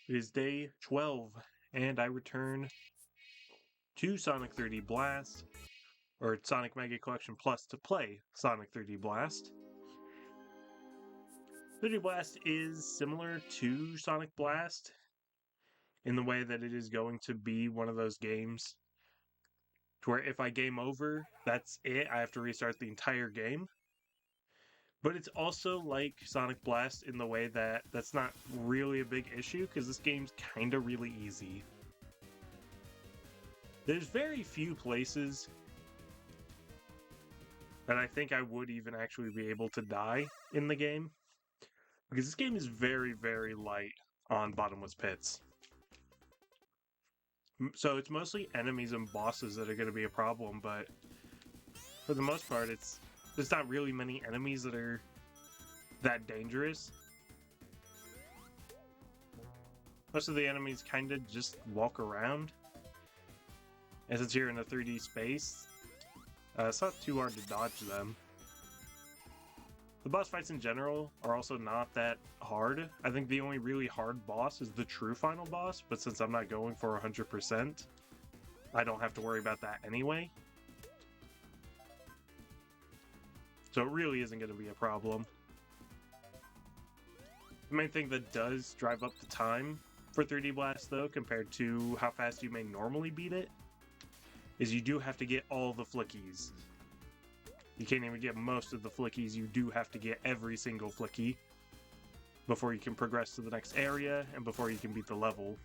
It is day 12, and I return to Sonic 3D Blast, or Sonic Mega Collection Plus, to play Sonic 3D Blast. 3D Blast is similar to Sonic Blast in the way that it is going to be one of those games to where if I game over, that's it. I have to restart the entire game. But it's also like Sonic Blast in the way that that's not really a big issue because this game's kind of really easy. There's very few places that I think I would even actually be able to die in the game, because this game is very, very light on bottomless pits. So it's mostly enemies and bosses that are going to be a problem, but for the most part, there's not really many enemies that are that dangerous. Most of the enemies kind of just walk around. And since you're in a 3D space, it's not too hard to dodge them. The boss fights in general are also not that hard. I think the only really hard boss is the true final boss, but since I'm not going for 100%, I don't have to worry about that anyway. So it really isn't going to be a problem. The main thing that does drive up the time for 3D Blast, though, compared to how fast you may normally beat it, is you do have to get all the flickies. You can't even get most of the flickies, you do have to get every single flicky before you can progress to the next area and before you can beat the level.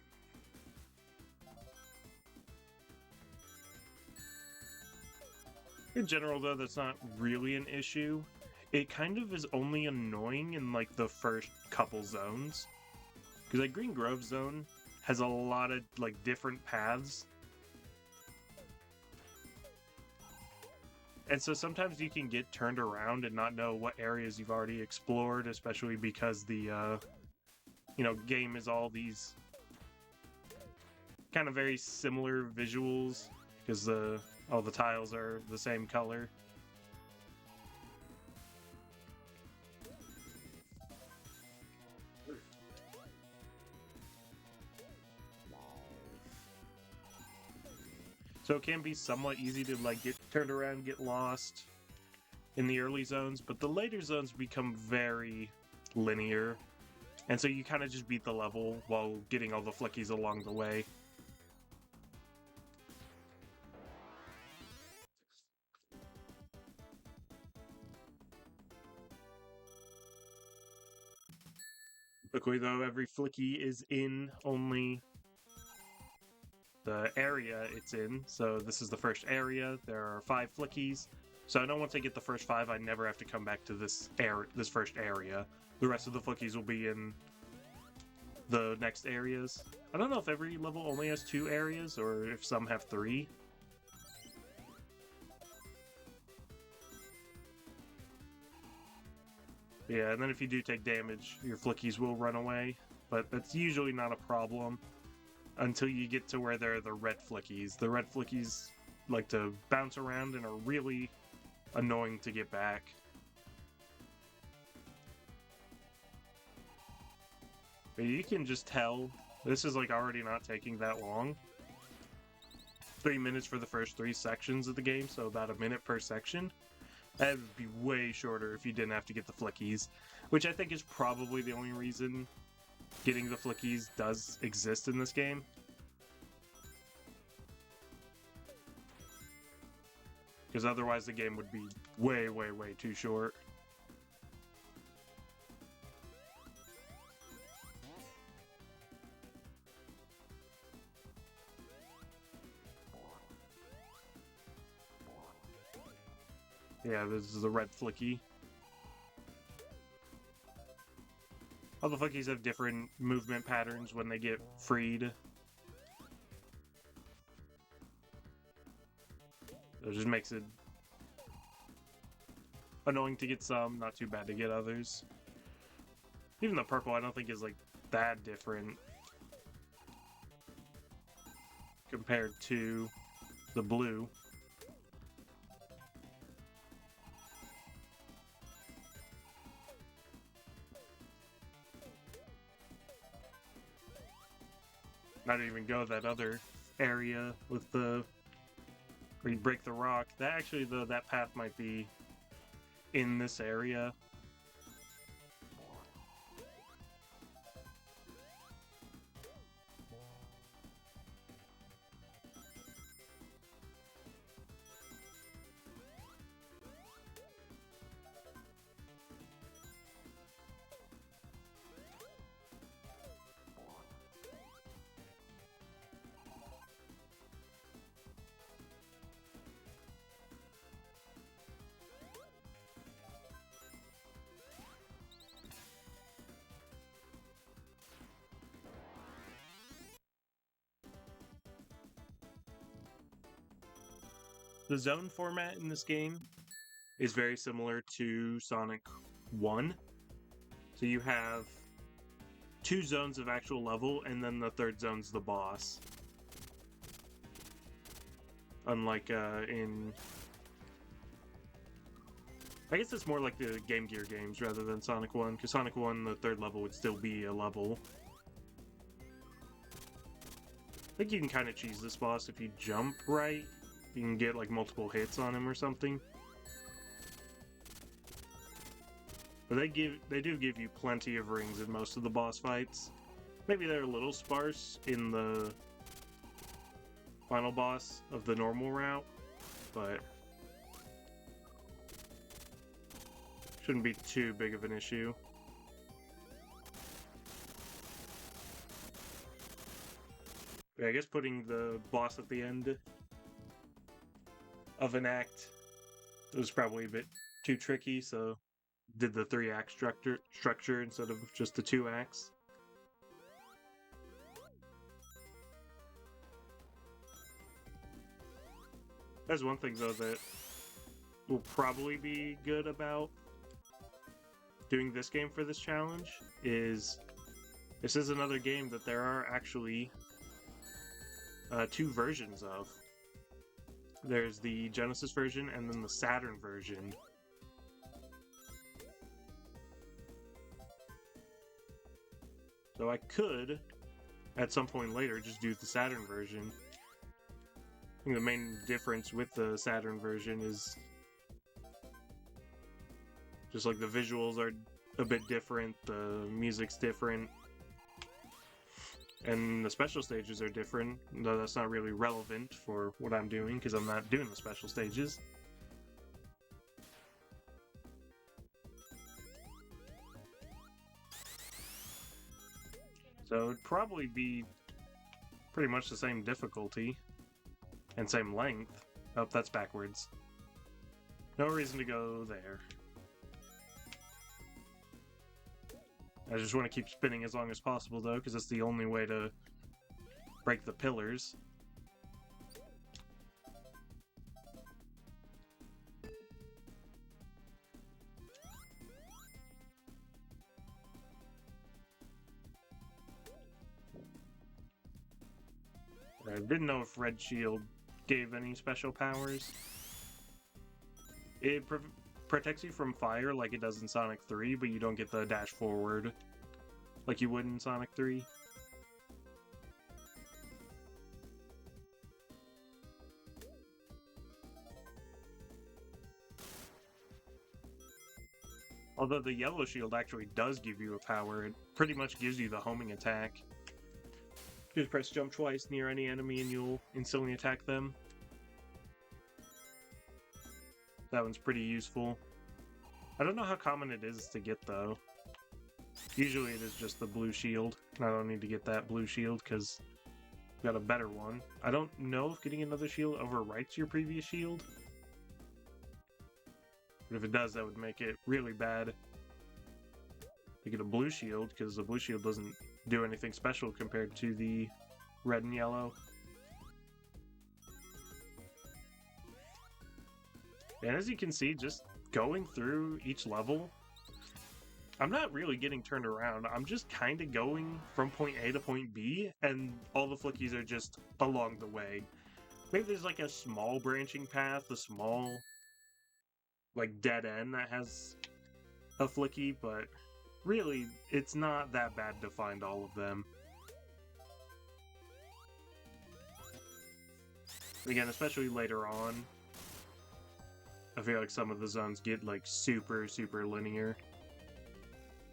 In general, though, that's not really an issue. It kind of is only annoying in, like, the first couple zones. Because, like, Green Grove Zone has a lot of, like, different paths. And so sometimes you can get turned around and not know what areas you've already explored, especially because the, game is all these kind of very similar visuals, because all the tiles are the same color. So it can be somewhat easy to like get turned around, get lost in the early zones, but the later zones become very linear. And so you kind of just beat the level while getting all the flickies along the way. Luckily though, every flicky is in only the area it's in. So this is the first area. There are 5 flickies. So I know once I get the first 5, I never have to come back to this first area. The rest of the flickies will be in the next areas. I don't know if every level only has 2 areas or if some have 3. Yeah, and then if you do take damage, your flickies will run away, but that's usually not a problem until you get to where there are the red flickies. The red flickies like to bounce around and are really annoying to get back. But you can just tell this is like already not taking that long. 3 minutes for the first 3 sections of the game, so about a minute per section. That would be way shorter if you didn't have to get the flickies, which I think is probably the only reason getting the flickies does exist in this game. Because otherwise the game would be way, way, way too short. Yeah, this is the red flicky. All the flickies have different movement patterns when they get freed. It just makes it annoying to get some, not too bad to get others. Even the purple I don't think is like that different compared to the blue. not even go that other area with the where you break the rock. That actually, though, that path might be in this area. The zone format in this game is very similar to Sonic 1. So you have 2 zones of actual level, and then the third zone's the boss. Unlike in... I guess it's more like the Game Gear games rather than Sonic 1, because Sonic 1, the third level would still be a level. I think you can kind of cheese this boss if you jump right. You can get like multiple hits on him or something. But they do give you plenty of rings in most of the boss fights. Maybe they're a little sparse in the final boss of the normal route, but shouldn't be too big of an issue. Yeah, I guess putting the boss at the end of an act was probably a bit too tricky, so did the 3-act structure instead of just the 2 acts. There's one thing though that will probably be good about doing this game for this challenge is this is another game that there are actually 2 versions of. There's the Genesis version and then the Saturn version. So I could, at some point later, just do the Saturn version. I think the main difference with the Saturn version is just like the visuals are a bit different, the music's different, and the special stages are different, though that's not really relevant for what I'm doing, because I'm not doing the special stages. So it'd probably be pretty much the same difficulty, and same length. Oh, that's backwards. No reason to go there. I just want to keep spinning as long as possible, though, because that's the only way to break the pillars. I didn't know if Red Shield gave any special powers. It protects you from fire like it does in Sonic 3, but you don't get the dash forward like you would in Sonic 3. Although the yellow shield actually does give you a power, it pretty much gives you the homing attack. Just press jump twice near any enemy and you'll instantly attack them. That one's pretty useful. I don't know how common it is to get, though. Usually it is just the blue shield, and I don't need to get that blue shield because I've got a better one. I don't know if getting another shield overwrites your previous shield. But if it does, that would make it really bad to get a blue shield, because the blue shield doesn't do anything special compared to the red and yellow. And as you can see, just going through each level, I'm not really getting turned around. I'm just kind of going from point A to point B, and all the flickies are just along the way. Maybe there's like a small branching path, a small like dead end that has a flicky, but really, it's not that bad to find all of them. Again, especially later on, I feel like some of the zones get like super, super linear.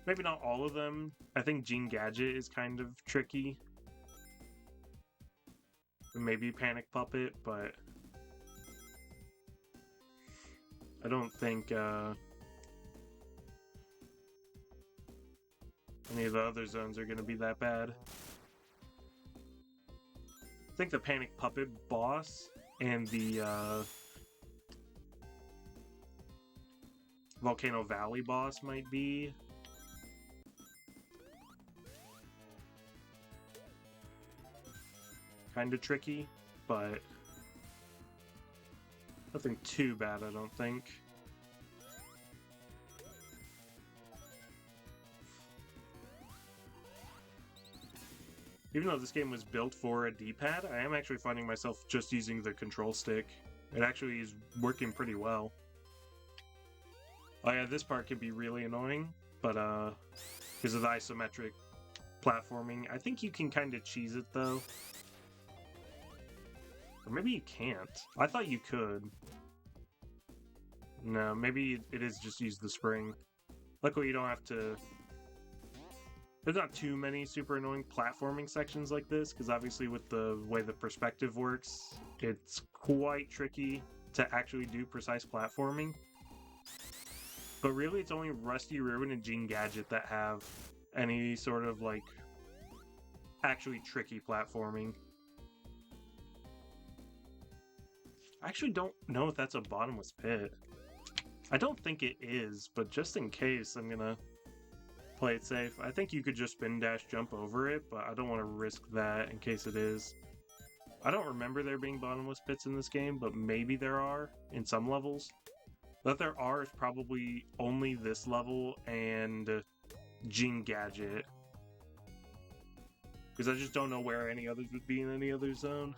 Maybe not all of them. I think Gene Gadget is kind of tricky. Maybe Panic Puppet, but I don't think any of the other zones are going to be that bad. I think the Panic Puppet boss and the Volcano Valley boss might be kind of tricky, but nothing too bad, I don't think. Even though this game was built for a D-pad, I am actually finding myself just using the control stick. It actually is working pretty well. Oh yeah, this part can be really annoying, but because of the isometric platforming, I think you can kind of cheese it though. Or maybe you can't. I thought you could. No, maybe it is just use the spring. Luckily you don't have to... There's not too many super annoying platforming sections like this, because obviously with the way the perspective works, it's quite tricky to actually do precise platforming. But really, it's only Rusty Ruin and Gene Gadget that have any sort of, like, actually tricky platforming. I actually don't know if that's a bottomless pit. I don't think it is, but just in case, I'm gonna play it safe. I think you could just spin dash jump over it, but I don't want to risk that in case it is. I don't remember there being bottomless pits in this game, but maybe there are in some levels. That there are is probably only this level and Gene Gadget. Because I just don't know where any others would be in any other zone.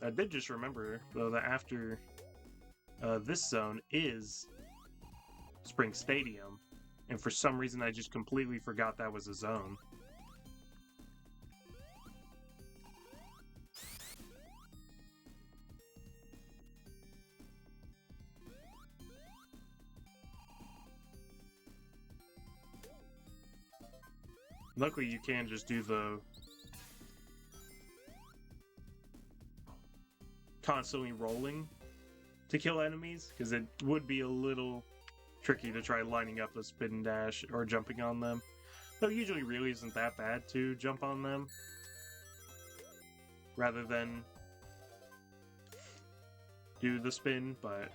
I did just remember, though, that after this zone is Spring Stadium. And for some reason I just completely forgot that was a zone. Luckily you can just do the constantly rolling to kill enemies, because it would be a little tricky to try lining up a spin dash or jumping on them. Though usually really isn't that bad to jump on them, rather than do the spin, but...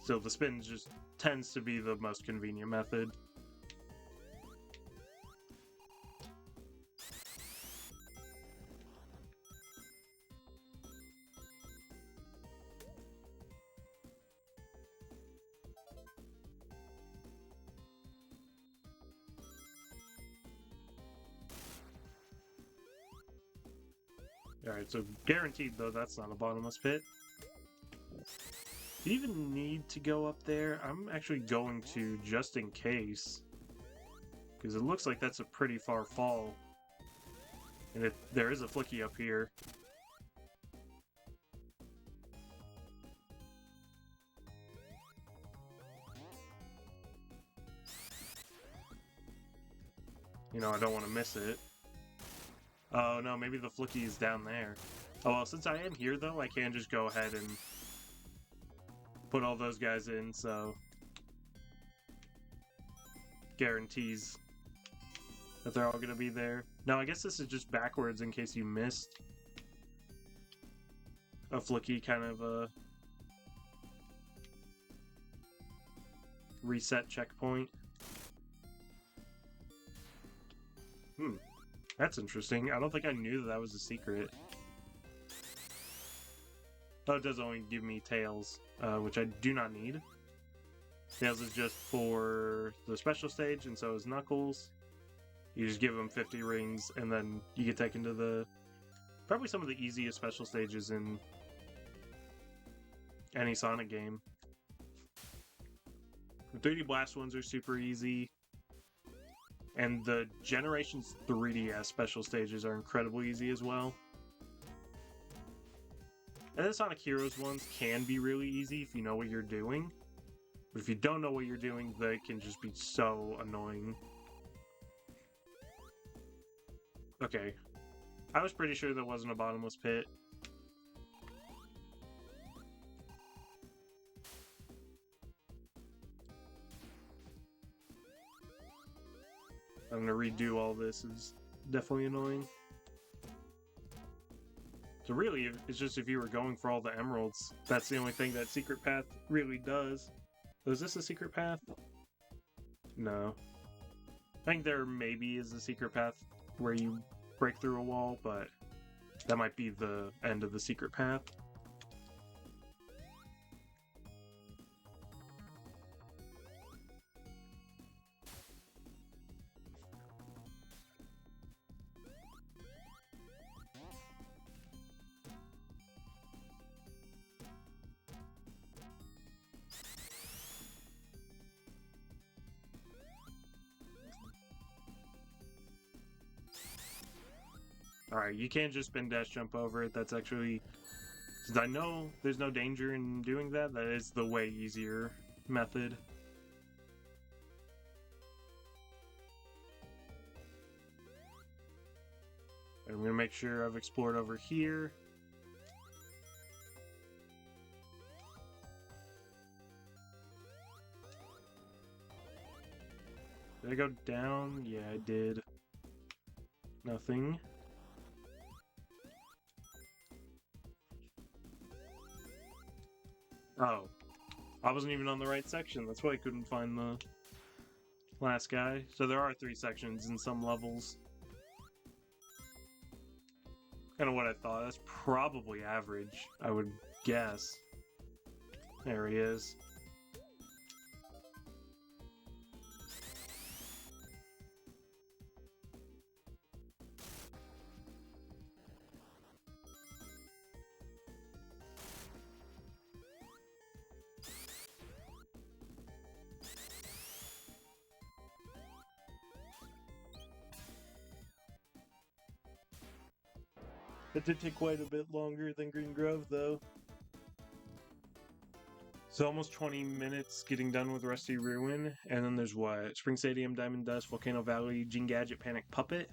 So the spin just tends to be the most convenient method. Alright, so guaranteed though that's not a bottomless pit. Do you even need to go up there? I'm actually going to, just in case. Because it looks like that's a pretty far fall. And there is a flicky up here. You know, I don't want to miss it. Oh no, maybe the flicky is down there. Oh well, since I am here though, I can just go ahead and put all those guys in, so guarantees that they're all gonna be there. Now I guess this is just backwards in case you missed a flicky kind of a reset checkpoint. That's interesting. I don't think I knew that was a secret. Oh, it does only give me Tails, which I do not need. Tails is just for the special stage, and so is Knuckles. You just give them 50 rings, and then you get taken to the... probably some of the easiest special stages in any Sonic game. The 3D Blast ones are super easy. And the Generations 3DS special stages are incredibly easy as well. And the Sonic Heroes ones can be really easy if you know what you're doing. But if you don't know what you're doing, they can just be so annoying. Okay. I was pretty sure there wasn't a bottomless pit. I'm gonna redo all this is definitely annoying. So really, it's just if you were going for all the emeralds, that's the only thing that secret path really does. So is this a secret path? No. I think there maybe is a secret path where you break through a wall, but that might be the end of the secret path. Alright, you can't just spin dash jump over it. That's actually... Since I know there's no danger in doing that, that is the way easier method. I'm gonna make sure I've explored over here. Did I go down? Yeah, I did. Nothing. Oh. I wasn't even on the right section. That's why I couldn't find the last guy. So there are 3 sections in some levels. Kind of what I thought. That's probably average, I would guess. There he is. It did take quite a bit longer than Green Grove, though. So almost 20 minutes getting done with Rusty Ruin, and then there's what? Spring Stadium, Diamond Dust, Volcano Valley, Gene Gadget, Panic Puppet?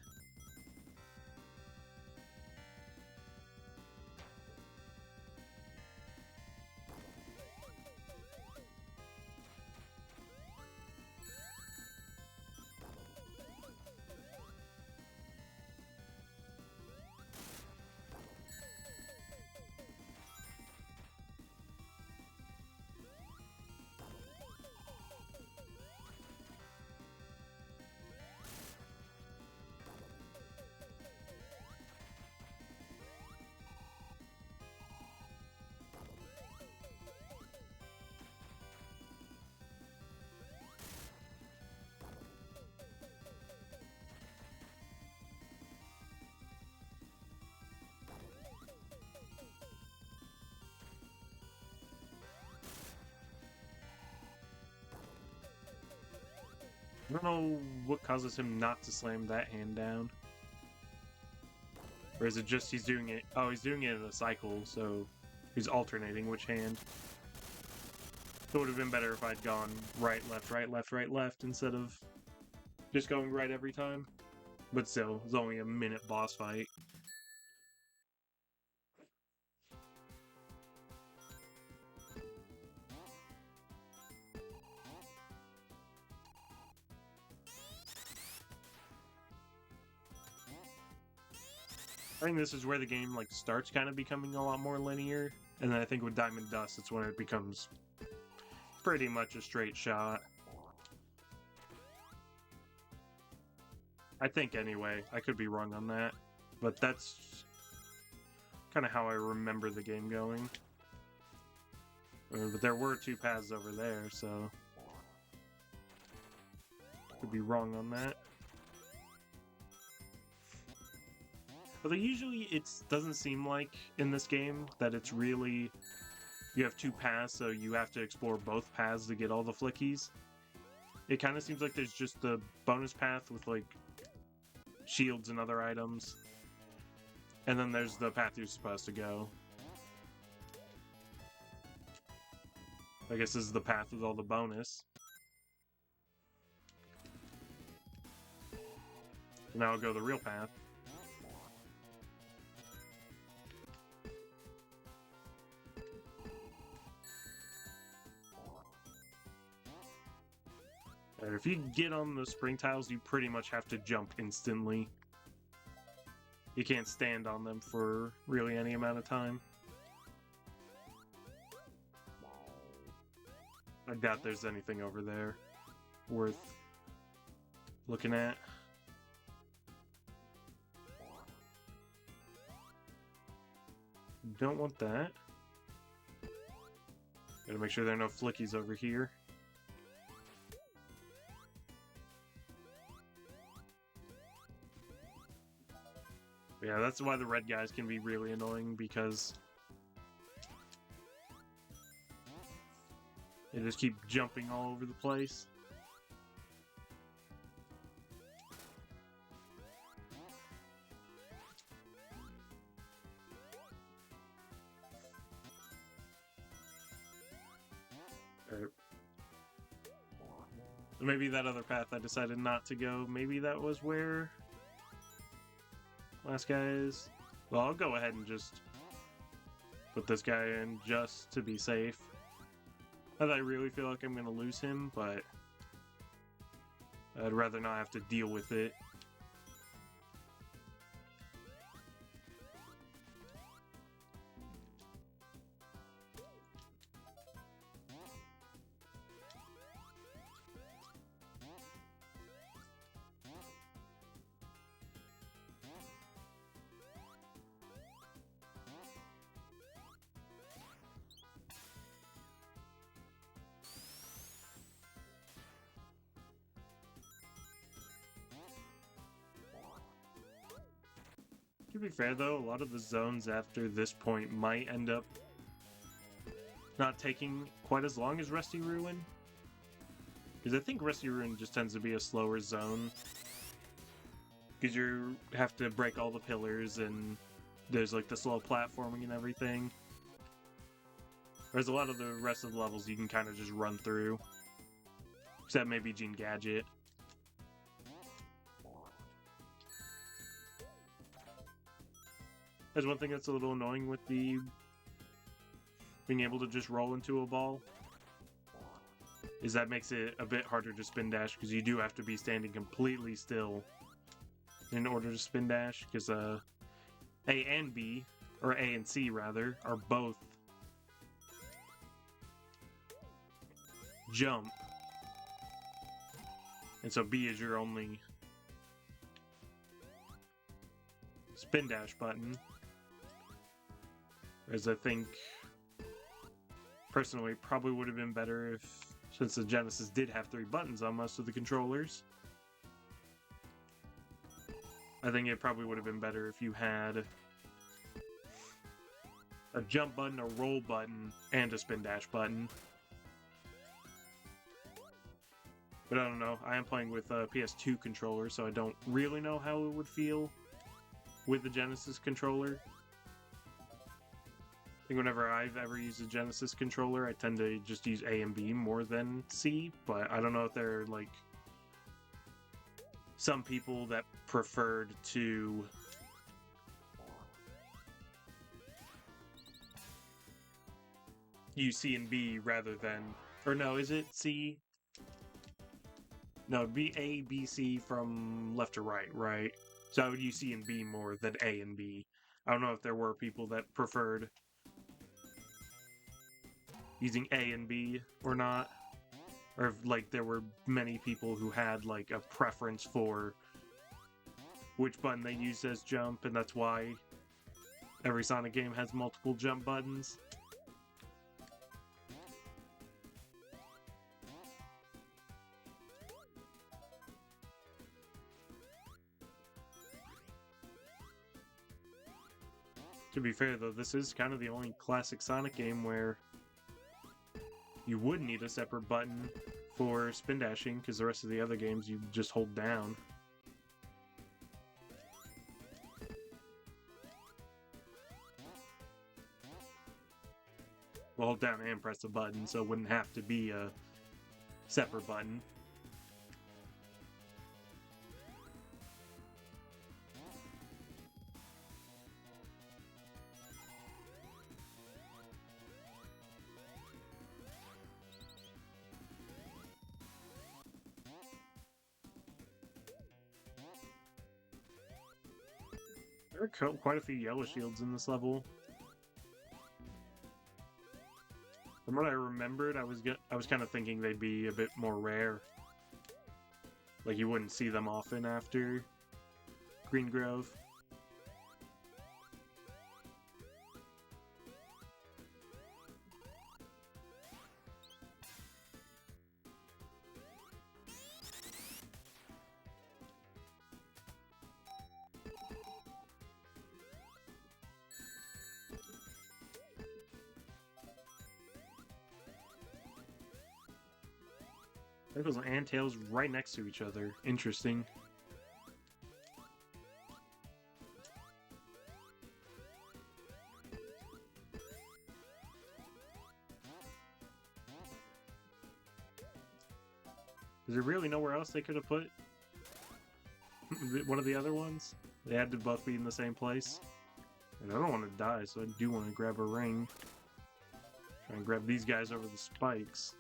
I don't know what causes him not to slam that hand down. Or is it just he's doing it... Oh, he's doing it in a cycle, so he's alternating which hand. It would have been better if I'd gone right, left, right, left, right, left, instead of just going right every time. But still, it's only a minute boss fight. I think this is where the game like starts kind of becoming a lot more linear, and then I think with Diamond Dust, it's when it becomes pretty much a straight shot. I think anyway. I could be wrong on that, but that's kind of how I remember the game going. But there were 2 paths over there, so could be wrong on that. Although usually it doesn't seem like in this game that it's really... You have 2 paths, so you have to explore both paths to get all the flickies. it kind of seems like there's just the bonus path with, like, shields and other items. And then there's the path you're supposed to go. I guess this is the path with all the bonus. Now I'll go the real path. If you get on the spring tiles, you pretty much have to jump instantly. You can't stand on them for really any amount of time. I doubt there's anything over there worth looking at. Don't want that. Gotta make sure there are no flickies over here. Yeah, that's why the red guys can be really annoying, because they just keep jumping all over the place. Maybe that other path I decided not to go, maybe that was where last guy is. Well, I'll go ahead and just put this guy in just to be safe. Not that I really feel like I'm going to lose him, but I'd rather not have to deal with it. To be fair though, a lot of the zones after this point might end up not taking quite as long as Rusty Ruin. Because I think Rusty Ruin just tends to be a slower zone. Because you have to break all the pillars and there's like the slow platforming and everything. Whereas a lot of the rest of the levels you can kind of just run through. Except maybe Gene Gadget. There's one thing that's a little annoying with the being able to just roll into a ball, is that makes it a bit harder to spin dash, because you do have to be standing completely still in order to spin dash, because A and B, or A and C rather, are both jump, and so B is your only spin dash button. Whereas I think, personally, probably would have been better if, since the Genesis did have 3 buttons on most of the controllers, I think it probably would have been better if you had a jump button, a roll button, and a spin dash button. But I don't know, I am playing with a PS2 controller, so I don't really know how it would feel with the Genesis controller. I think whenever I've ever used a Genesis controller, I tend to just use A and B more than C, but I don't know if there are, like, some people that preferred to use C and B rather than, or no, is it C? No, it'd be A, B, C from left to right, right? So I would use C and B more than A and B. I don't know if there were people that preferred using A and B or not, or if, like, there were many people who had, like, a preference for which button they used as jump, and that's why every Sonic game has multiple jump buttons. To be fair though, this is kind of the only classic Sonic game where you would need a separate button for spin dashing, because the rest of the other games you just hold down. Well, hold down and press a button, so it wouldn't have to be a separate button. There are quite a few yellow shields in this level. From what I remembered, I was kind of thinking they'd be a bit more rare. Like you wouldn't see them often after Green Grove. Tentacles and tails right next to each other. Interesting. Is there really nowhere else they could have put one of the other ones? They had to both be in the same place. And I don't want to die, so I do want to grab a ring. Try and grab these guys over the spikes.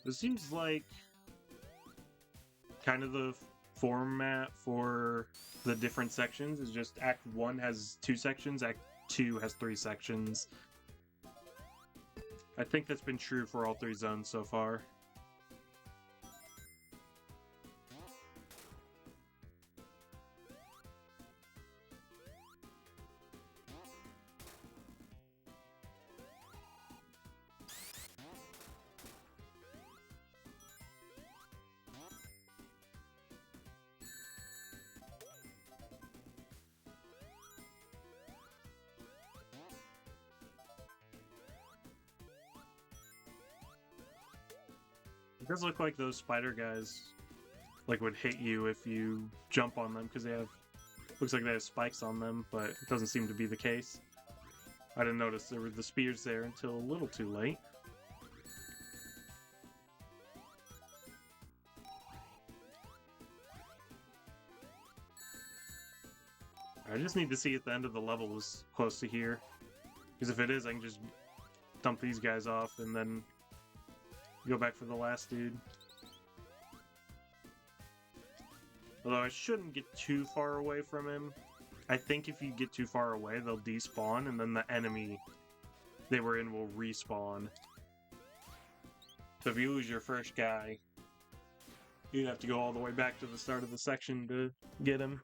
It seems like kind of the format for the different sections is just Act 1 has 2 sections, Act 2 has 3 sections. I think that's been true for all 3 zones so far. It does look like those spider guys would hit you if you jump on them because they have looks like they have spikes on them, but it doesn't seem to be the case. I didn't notice there were the spears there until a little too late. I just need to see if the end of the level is close to here, because if it is, I can just dump these guys off and then go back for the last dude. Although I shouldn't get too far away from him. I think if you get too far away, they'll despawn, and then the enemy they were in will respawn. So if you lose your first guy, you'd have to go all the way back to the start of the section to get him.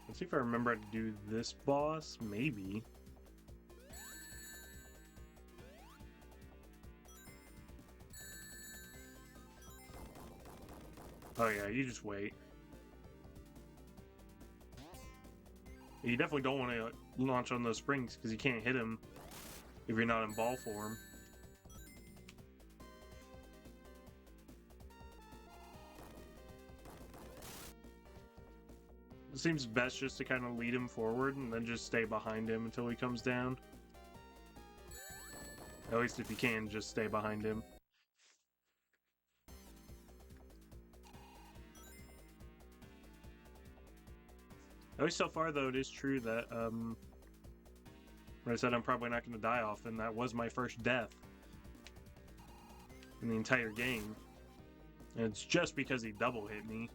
Let's see if I remember how to do this boss. Maybe. Oh yeah, you just wait. You definitely don't want to launch on those springs because you can't hit him if you're not in ball form. It seems best just to kind of lead him forward and then just stay behind him until he comes down. At least if you can, just stay behind him. At least so far, though, it is true that, Where I said I'm probably not going to die often. That was my first death in the entire game. And it's just because he double hit me.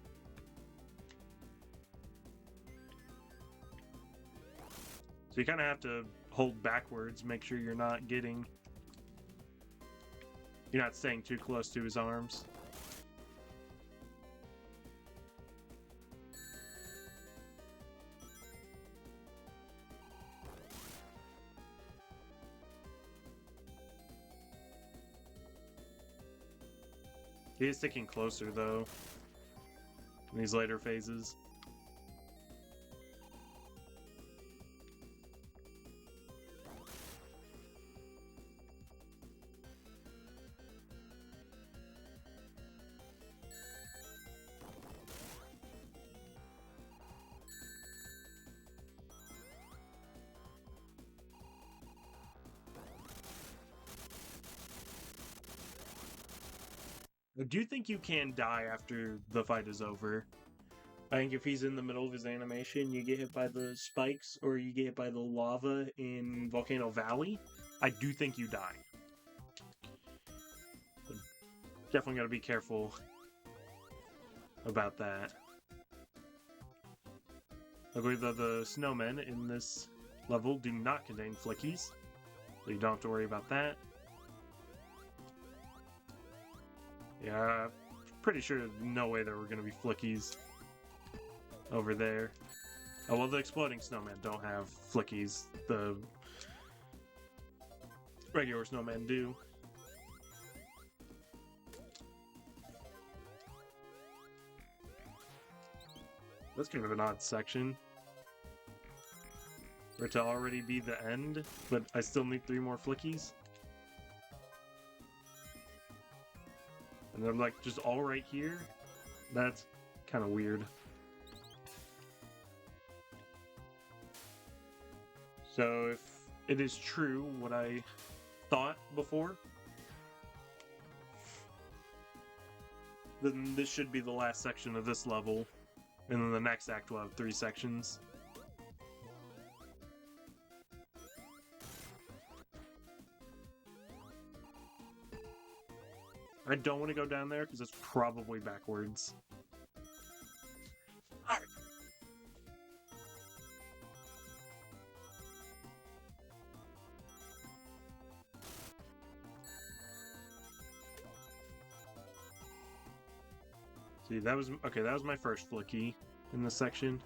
So you kind of have to hold backwards, make sure you're not staying too close to his arms. He is sticking closer, though, in these later phases. I do think you can die after the fight is over. I think if he's in the middle of his animation, you get hit by the spikes or you get hit by the lava in Volcano Valley, I do think you die. So definitely gotta be careful about that. I believe that the snowmen in this level do not contain flickies, so you don't have to worry about that. Yeah, pretty sure no way there were going to be flickies over there. Oh, well, the exploding snowmen don't have flickies. The regular snowmen do. That's kind of an odd section. For it to already be the end, but I still need 3 more flickies. And they're like just all right here. That's kind of weird. So if it is true what I thought before, then this should be the last section of this level. And then the next act will have 3 sections. I don't want to go down there because it's probably backwards. See, that was okay. That was my first flicky in this section.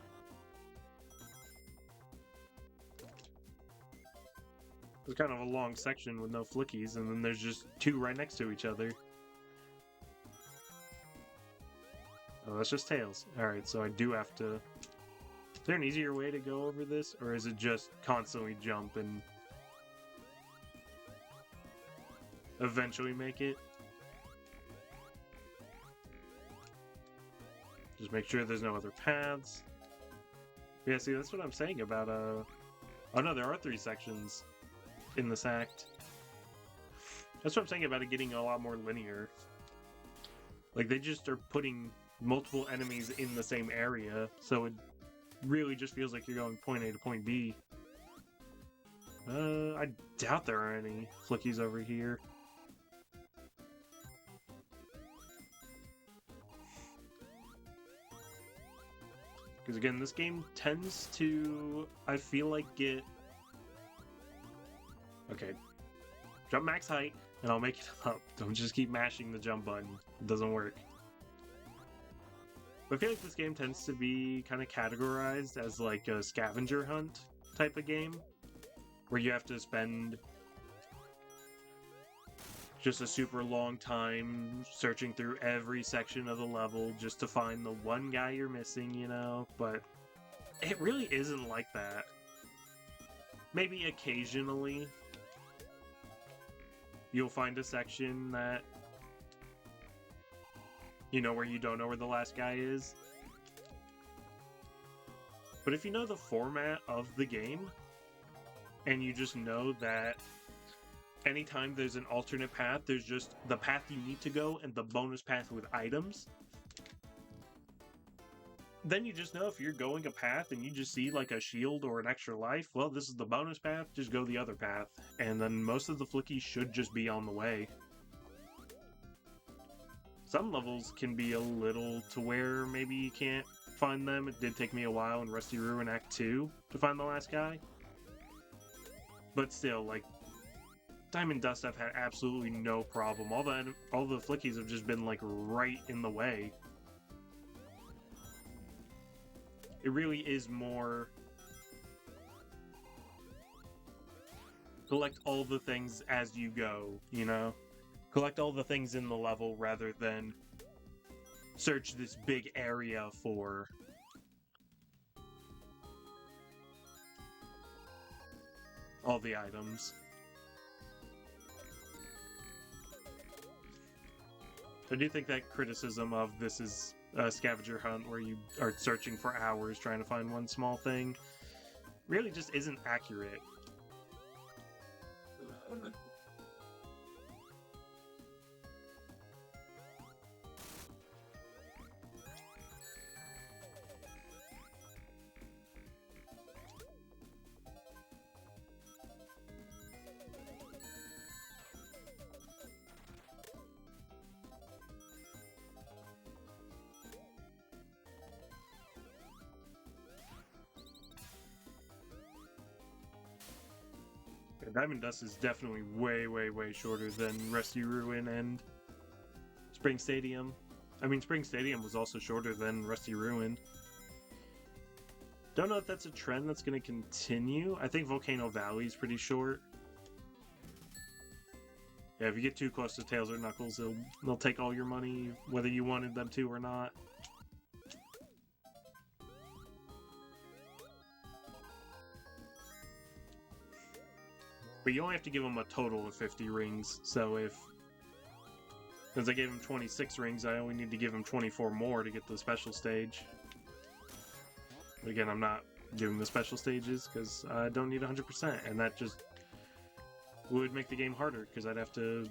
It's kind of a long section with no flickies, and then there's just 2 right next to each other. Oh, that's just tails. Alright, so I do have to... Is there an easier way to go over this? Or is it just constantly jump and... eventually make it? Just make sure there's no other paths. Yeah, see, that's what I'm saying about, Oh no, there are 3 sections in this act. That's what I'm saying about it getting a lot more linear. Like, they just are putting multiple enemies in the same area, so it really just feels like you're going point A to point B. I doubt there are any flickies over here. Because again, this game tends to, I feel like, get... Okay. Jump max height, and I'll make it up. Don't just keep mashing the jump button. It doesn't work. I feel like this game tends to be kind of categorized as like a scavenger hunt type of game, where you have to spend just a super long time searching through every section of the level just to find the one guy you're missing, you know? But it really isn't like that. Maybe occasionally you'll find a section that, you know, where you don't know where the last guy is. But if you know the format of the game, and you just know that anytime there's an alternate path, there's just the path you need to go and the bonus path with items, then you just know if you're going a path and you just see like a shield or an extra life, well, this is the bonus path, just go the other path. And then most of the flickies should just be on the way. Some levels can be a little to where maybe you can't find them. It did take me a while in Rusty Ruin Act 2 to find the last guy. But still, like, Diamond Dust I've had absolutely no problem. All the flickies have just been like right in the way. It really is more collect all the things as you go, you know? Collect all the things in the level rather than search this big area for all the items. I do think that criticism of this is a scavenger hunt where you are searching for hours trying to find one small thing really just isn't accurate. Diamond Dust is definitely way, way, way shorter than Rusty Ruin and Spring Stadium. I mean, Spring Stadium was also shorter than Rusty Ruin. Don't know if that's a trend that's going to continue. I think Volcano Valley is pretty short. Yeah, if you get too close to Tails or Knuckles, they'll take all your money, whether you wanted them to or not. But you only have to give them a total of 50 rings, so since I gave him 26 rings, I only need to give him 24 more to get the special stage. But again, I'm not doing the special stages because I don't need 100%, and that just would make the game harder because I'd have to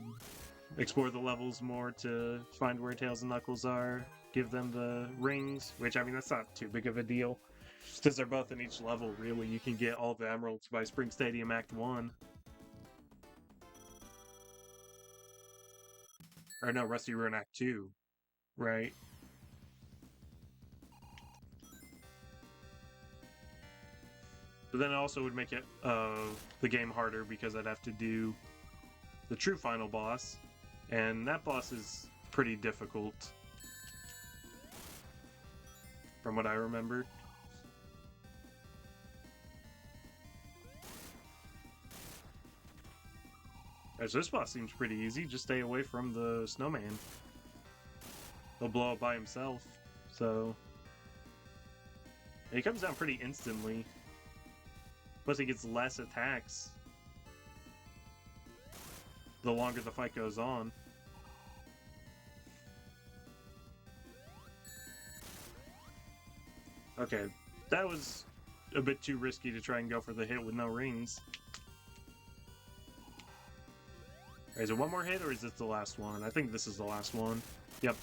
explore the levels more to find where Tails and Knuckles are, give them the rings, which, I mean, that's not too big of a deal. Since they're both in each level, really, you can get all the emeralds by Spring Stadium Act 1. Or no, Rusty Ruin Act 2, right? But then it also would make it the game harder because I'd have to do the true final boss, and that boss is pretty difficult, from what I remember. As this boss seems pretty easy, just stay away from the snowman. He'll blow up by himself, so... And he comes down pretty instantly. Plus he gets less attacks the longer the fight goes on. Okay, that was a bit too risky to try and go for the hit with no rings. Is it one more hit, or is this the last one? I think this is the last one. Yep.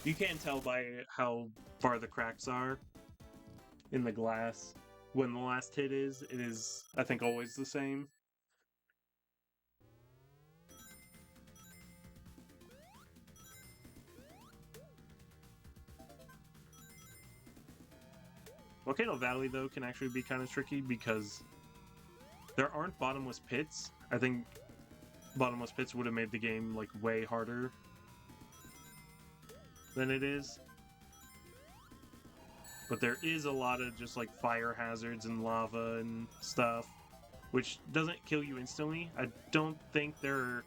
You can't tell by how far the cracks are in the glass when the last hit is. It is, I think, always the same. Volcano Valley, though, can actually be kind of tricky because there aren't bottomless pits. I think bottomless pits would have made the game, like, way harder than it is. But there is a lot of just, like, fire hazards and lava and stuff, which doesn't kill you instantly. I don't think there's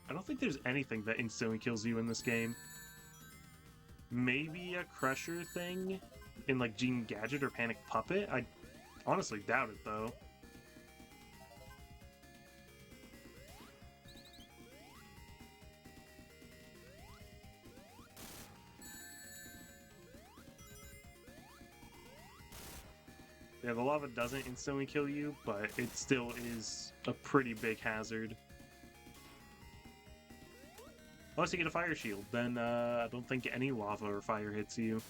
anything that instantly kills you in this game. Maybe a Crusher thing in, like, Gene Gadget or Panic Puppet? I honestly doubt it, though. Yeah, the lava doesn't instantly kill you, but it still is a pretty big hazard. Unless you get a fire shield, then I don't think any lava or fire hits you.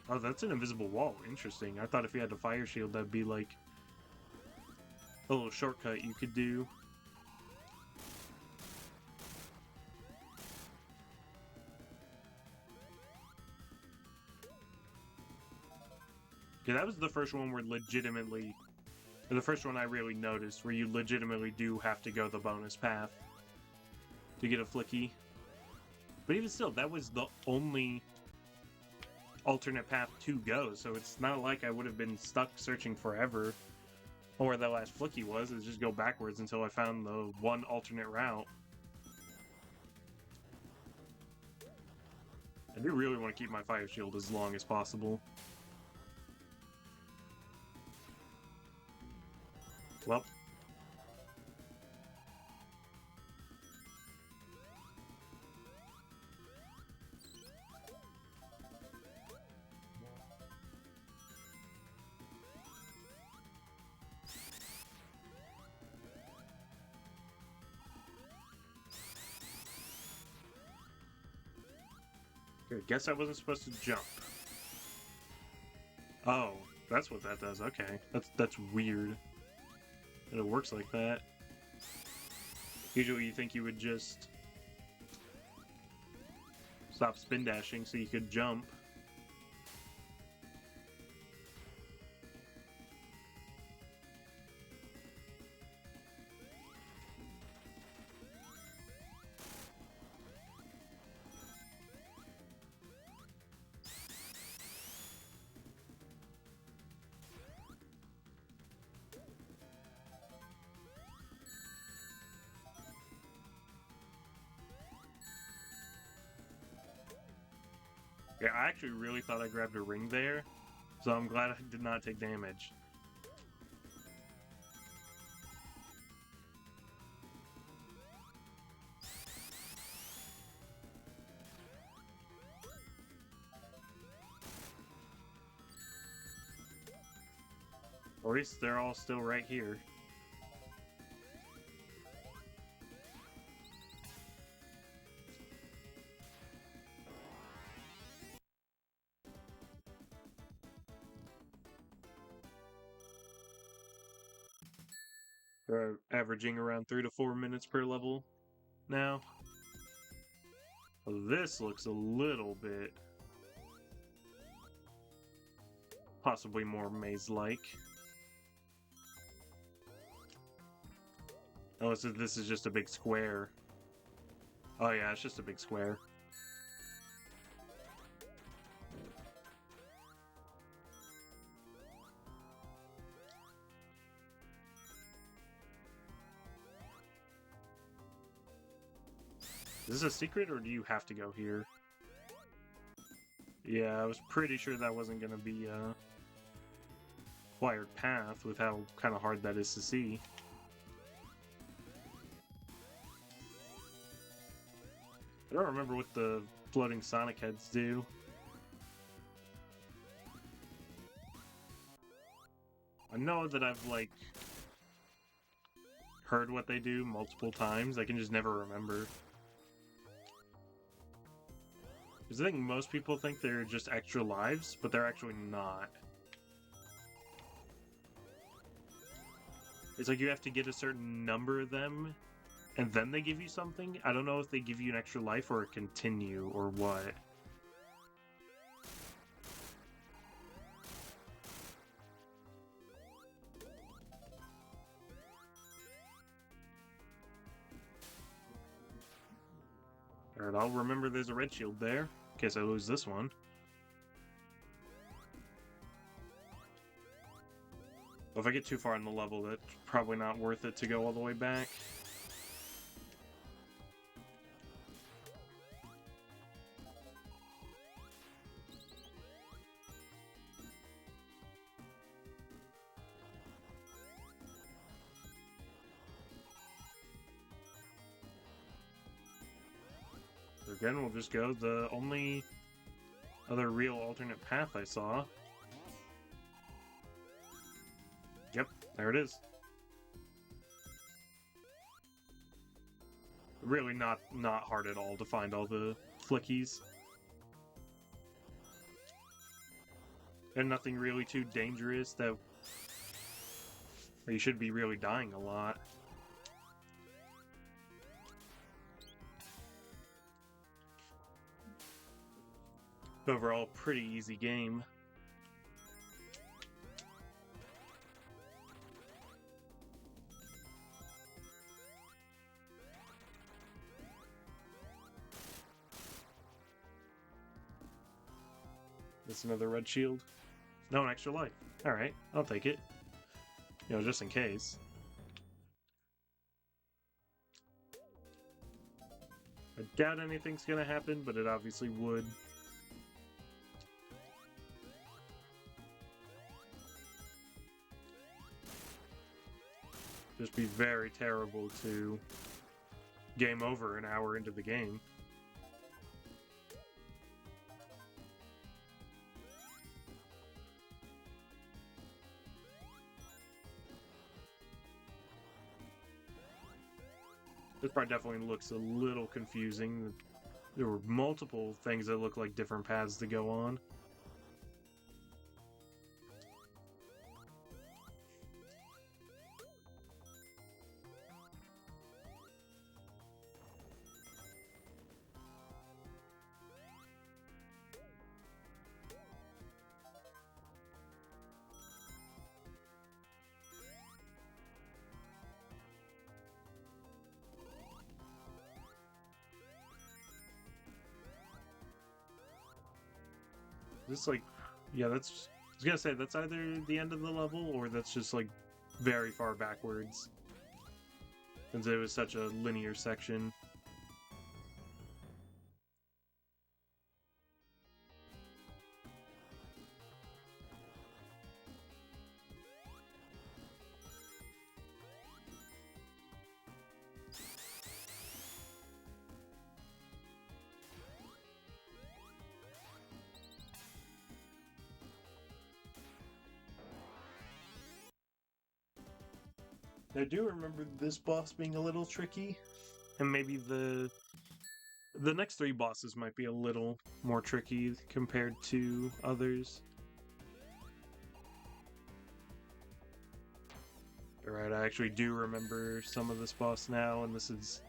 Oh, that's an invisible wall. Interesting. I thought if you had a fire shield, that'd be like a little shortcut you could do. Yeah, that was the first one where legitimately, or the first one I really noticed, where you legitimately do have to go the bonus path to get a Flicky. But even still, that was the only alternate path to go, so it's not like I would have been stuck searching forever on where that last Flicky was. It's just go backwards until I found the one alternate route. I do really want to keep my fire shield as long as possible. Well. I guess I wasn't supposed to jump. Oh, that's what that does. Okay, that's weird. And it works like that. Usually you think you would just stop spin dashing so you could jump. Yeah, I actually really thought I grabbed a ring there, so I'm glad I did not take damage. Or at least they're all still right here. They're averaging around 3 to 4 minutes per level now. So this looks a little bit possibly more maze-like. Oh, so this is just a big square. Oh yeah, it's just a big square. Is this a secret, or do you have to go here? Yeah, I was pretty sure that wasn't going to be a required path with how kind of hard that is to see. I don't remember what the floating Sonic heads do. I know that I've, like, heard what they do multiple times. I can just never remember. Because I think most people think they're just extra lives, but they're actually not. It's like you have to get a certain number of them, and then they give you something. I don't know if they give you an extra life or a continue or what. Alright, I'll remember there's a red shield there, in case I lose this one. If I get too far in the level, that's probably not worth it to go all the way back. So again, we'll just go the only other real alternate path I saw. Yep, there it is. Really not hard at all to find all the flickies. And nothing really too dangerous that you should be really dying a lot. Overall, pretty easy game. That's another red shield. No, an extra life. Alright, I'll take it. You know, just in case. I doubt anything's gonna happen, but it obviously would. Just be very terrible to game over an hour into the game. This part definitely looks a little confusing. There were multiple things that look like different paths to go on. This like, yeah, that's, I was gonna say, that's either the end of the level or that's just like very far backwards. Since it was such a linear section. I do remember this boss being a little tricky, and maybe the next three bosses might be a little more tricky compared to others. Alright, I actually do remember some of this boss now, and this is...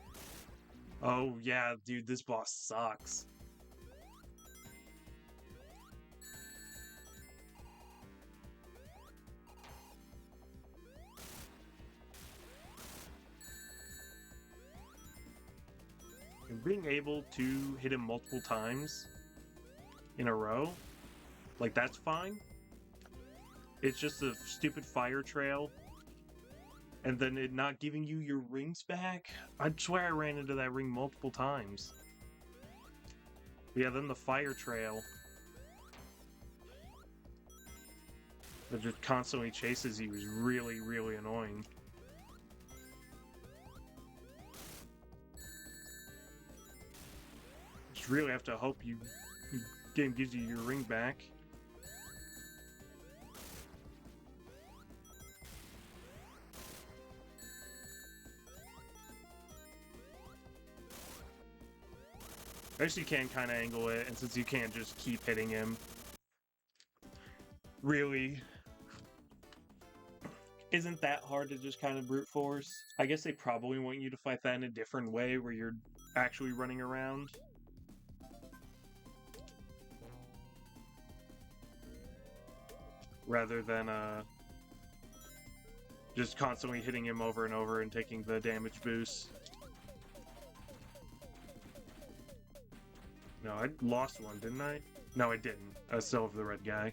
Oh yeah, dude, this boss sucks. And being able to hit him multiple times in a row, like, that's fine. It's just a stupid fire trail, and then it not giving you your rings back. I swear I ran into that ring multiple times. Yeah, then the fire trail that just constantly chases you is really, really annoying. Just really have to hope your game gives you your ring back. I guess you can kind of angle it, and since you can't just keep hitting him, really isn't that hard to just kind of brute force. I guess they probably want you to fight that in a different way, where you're actually running around. Rather than, just constantly hitting him over and over and taking the damage boost. No, I lost one, didn't I? No, I didn't. I still have the red guy.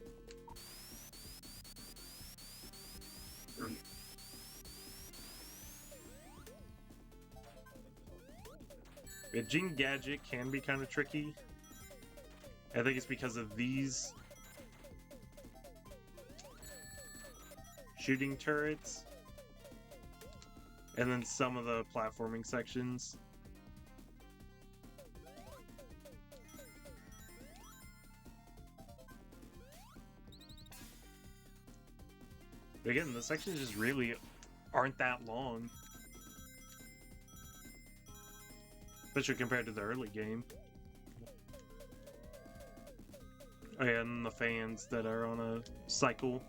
Yeah, Jing Gadget can be kind of tricky. I think it's because of these shooting turrets. And then some of the platforming sections. But again, the sections just really aren't that long. Especially compared to the early game. And the fans that are on a cycle.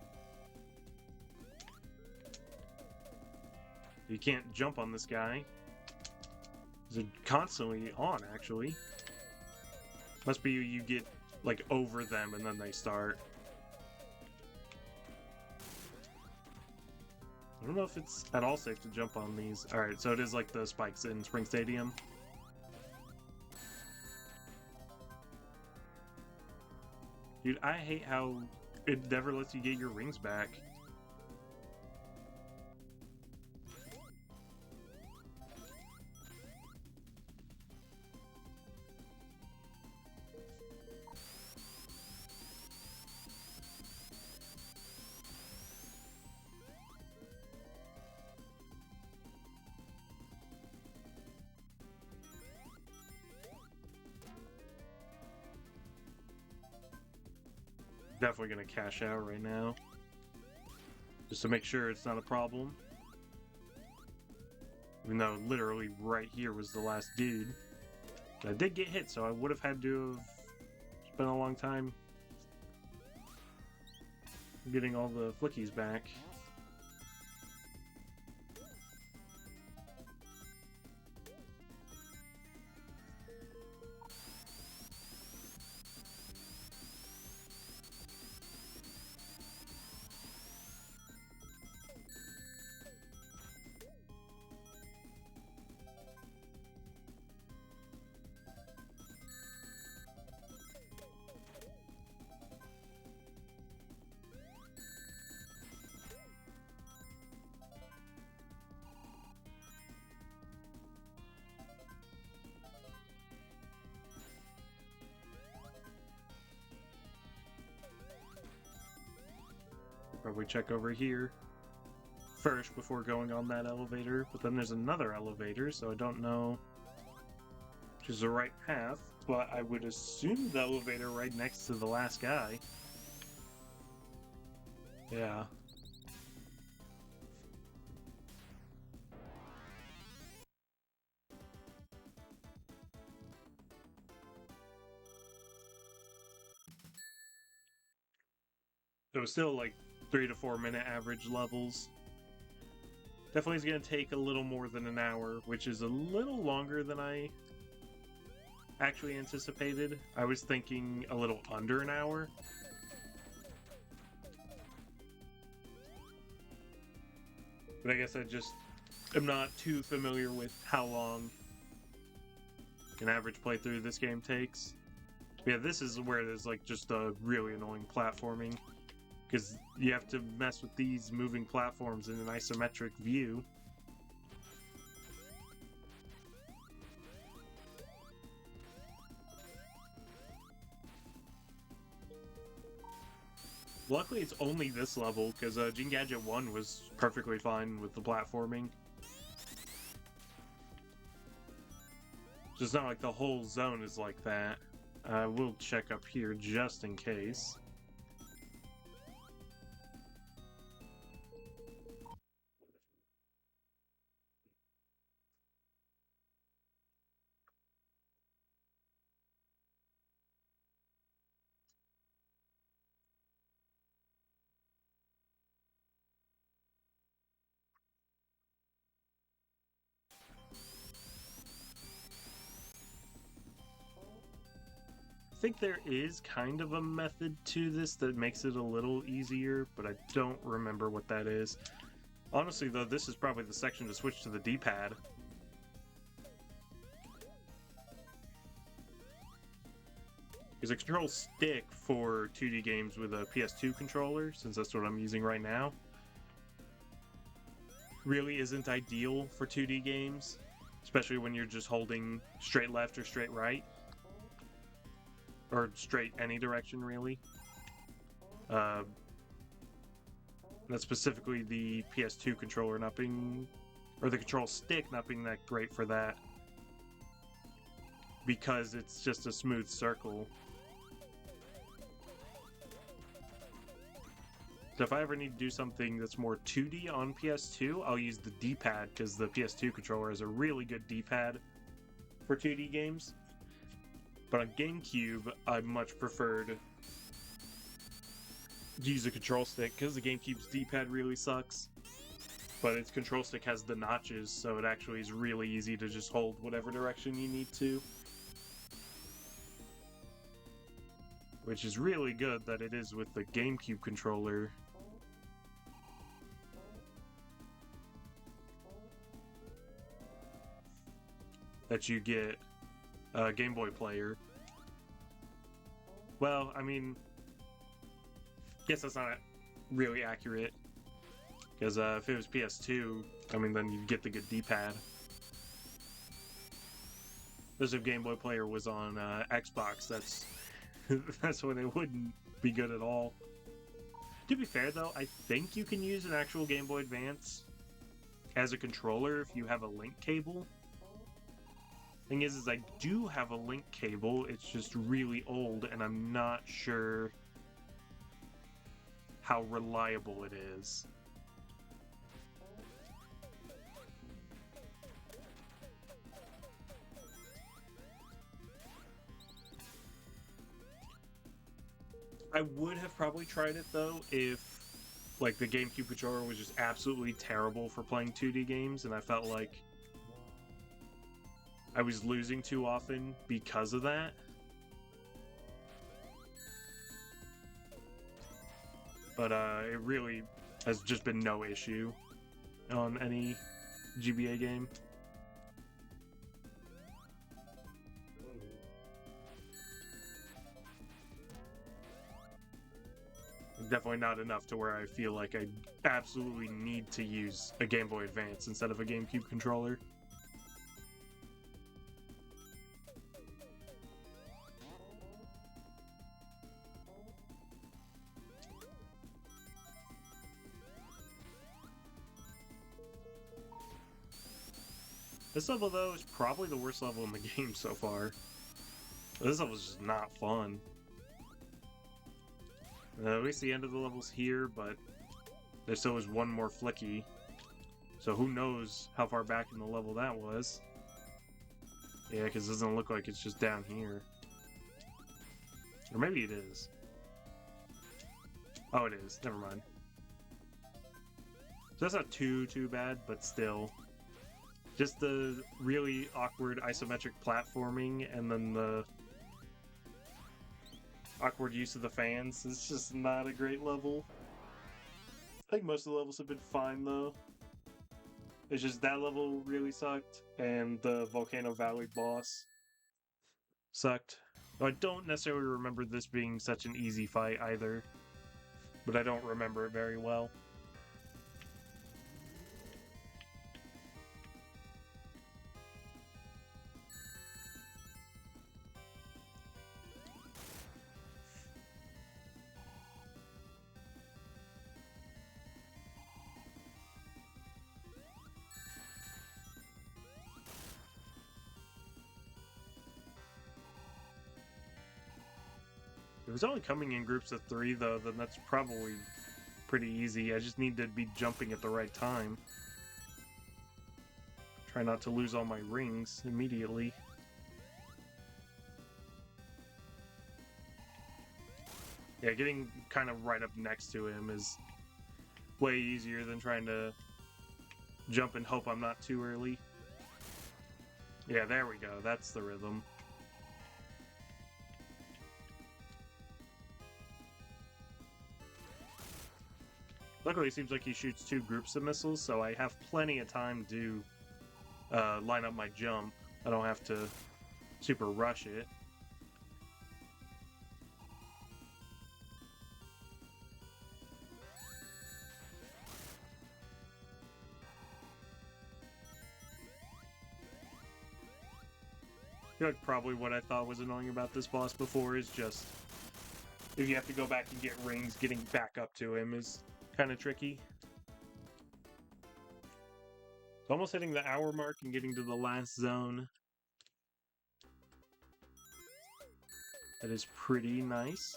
You can't jump on this guy. They're constantly on, actually. Must be you get, like, over them and then they start. I don't know if it's at all safe to jump on these. Alright, so it is like the spikes in Spring Stadium. Dude, I hate how it never lets you get your rings back. Definitely gonna cash out right now. Just to make sure it's not a problem. Even though literally right here was the last dude. I did get hit, so I would have had to have spent a long time getting all the flickies back. Probably check over here first before going on that elevator, but then there's another elevator, so I don't know which is the right path, but I would assume the elevator right next to the last guy. Yeah. So it's still like 3 to 4 minute average levels. Definitely is going to take a little more than an hour, which is a little longer than I actually anticipated. I was thinking a little under an hour. But I guess I just am not too familiar with how long an average playthrough this game takes. Yeah, this is where there's like just a really annoying platforming. Because you have to mess with these moving platforms in an isometric view. Luckily, it's only this level, because Gene Gadget 1 was perfectly fine with the platforming. So it's not like the whole zone is like that. We'll check up here just in case. I think there is kind of a method to this that makes it a little easier, but I don't remember what that is. Honestly, though, this is probably the section to switch to the D-pad. Because a control stick for 2D games with a PS2 controller, since that's what I'm using right now, really isn't ideal for 2D games, especially when you're just holding straight left or straight right. Or straight any direction, really. That's specifically the PS2 controller not being... or the control stick not being that great for that. Because it's just a smooth circle. So if I ever need to do something that's more 2D on PS2, I'll use the D-pad, because the PS2 controller is a really good D-pad for 2D games. But on GameCube, I much preferred use a control stick because the GameCube's D-pad really sucks. But its control stick has the notches, so it actually is really easy to just hold whatever direction you need to. Which is really good that it is with the GameCube controller. That you get a Game Boy player. Well, I mean, guess that's not really accurate. Because if it was PS2, I mean, then you'd get the good D-pad. Because if Game Boy Player was on Xbox, that's when it wouldn't be good at all. To be fair, though, I think you can use an actual Game Boy Advance as a controller if you have a link cable. Thing is I do have a link cable, it's just really old, and I'm not sure how reliable it is. I would have probably tried it, though, if, like, the GameCube controller was just absolutely terrible for playing 2D games, and I felt like I was losing too often because of that. But it really has just been no issue on any GBA game. Definitely not enough to where I feel like I absolutely need to use a Game Boy Advance instead of a GameCube controller. This level, though, is probably the worst level in the game so far. This level is just not fun. At least the end of the level's here, but there still is one more flicky. So who knows how far back in the level that was. Yeah, because it doesn't look like it's just down here. Or maybe it is. Oh, it is. Never mind. So that's not too bad, but still. Just the really awkward isometric platforming and then the awkward use of the fans. It's just not a great level. I think most of the levels have been fine, though. It's just that level really sucked, and the Volcano Valley boss sucked. I don't necessarily remember this being such an easy fight either, but I don't remember it very well. If it's only coming in groups of 3, though, then that's probably pretty easy. I just need to be jumping at the right time. Try not to lose all my rings immediately. Yeah, getting kind of right up next to him is way easier than trying to jump and hope I'm not too early. Yeah, there we go. That's the rhythm. Luckily, it seems like he shoots 2 groups of missiles, so I have plenty of time to line up my jump. I don't have to super rush it. I feel like probably what I thought was annoying about this boss before is just if you have to go back and get rings, getting back up to him is kind of tricky. It's almost hitting the hour mark and getting to the last zone. That is pretty nice.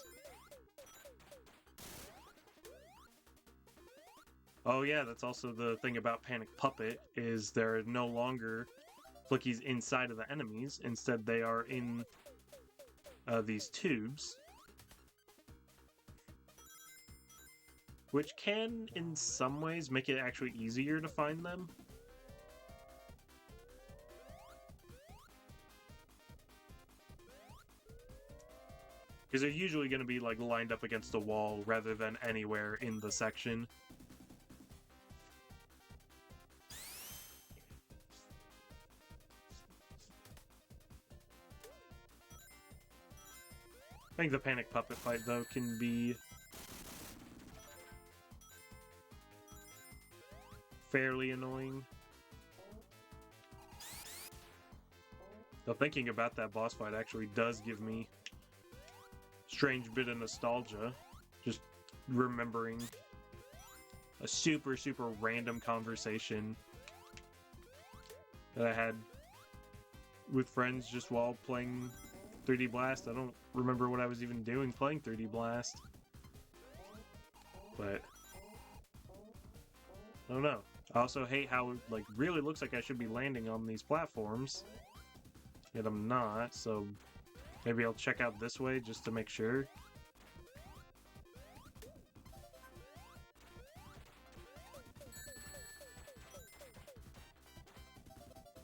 Oh yeah, that's also the thing about Panic Puppet, is they're no longer flickies inside of the enemies. Instead, they are in these tubes. which can, in some ways, make it actually easier to find them. Because they're usually going to be like lined up against a wall rather than anywhere in the section. I think the Panic Puppet fight, though, can be fairly annoying. Though thinking about that boss fight actually does give me a strange bit of nostalgia. Just remembering a super, super random conversation that I had with friends just while playing 3D Blast. I don't remember what I was even doing playing 3D Blast. But I don't know. I also hate how it like really looks like I should be landing on these platforms. Yet I'm not, so maybe I'll check out this way just to make sure.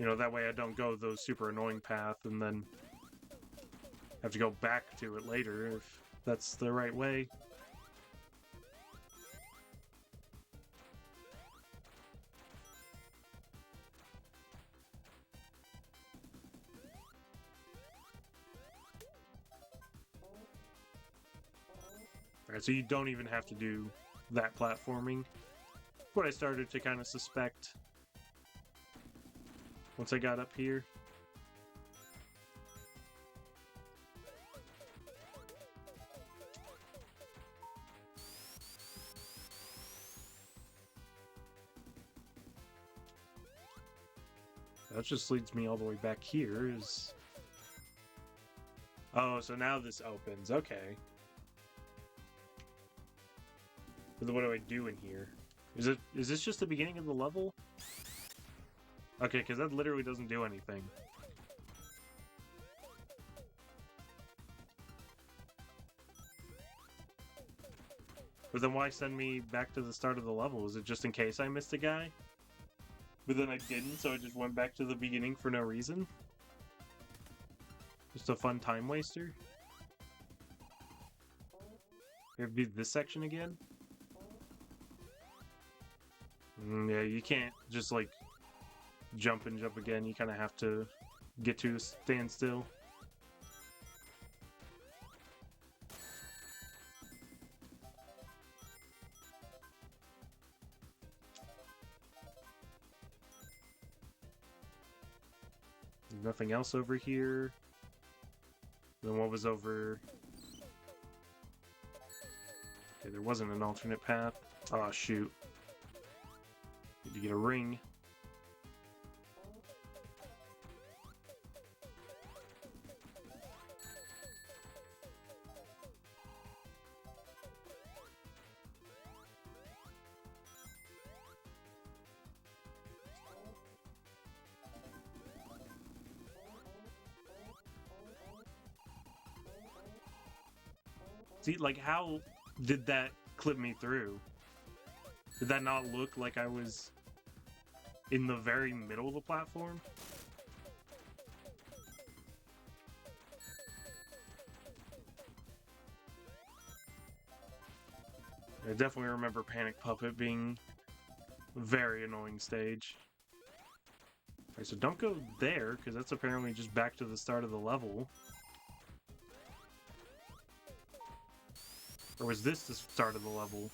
You know, that way I don't go those super annoying path and then have to go back to it later if that's the right way. Alright, so you don't even have to do that platforming. What I started to kind of suspect once I got up here. That just leads me all the way back here. Oh, so now this opens. Okay. But then what do I do in here? Is this just the beginning of the level? Okay, because that literally doesn't do anything. But then why send me back to the start of the level? Is it just in case I missed a guy? But then I didn't, so I just went back to the beginning for no reason? Just a fun time waster? It'd be this section again? Yeah, you can't just like jump and jump again. You kind of have to get to a standstill. Nothing else over here. Then what was over? Okay, there wasn't an alternate path. Oh, shoot. Need to get a ring. See, like, how did that clip me through? Did that not look like I was in the very middle of the platform? I definitely remember Panic Puppet being a very annoying stage. Alright, so don't go there, because that's apparently just back to the start of the level. Or was this the start of the level?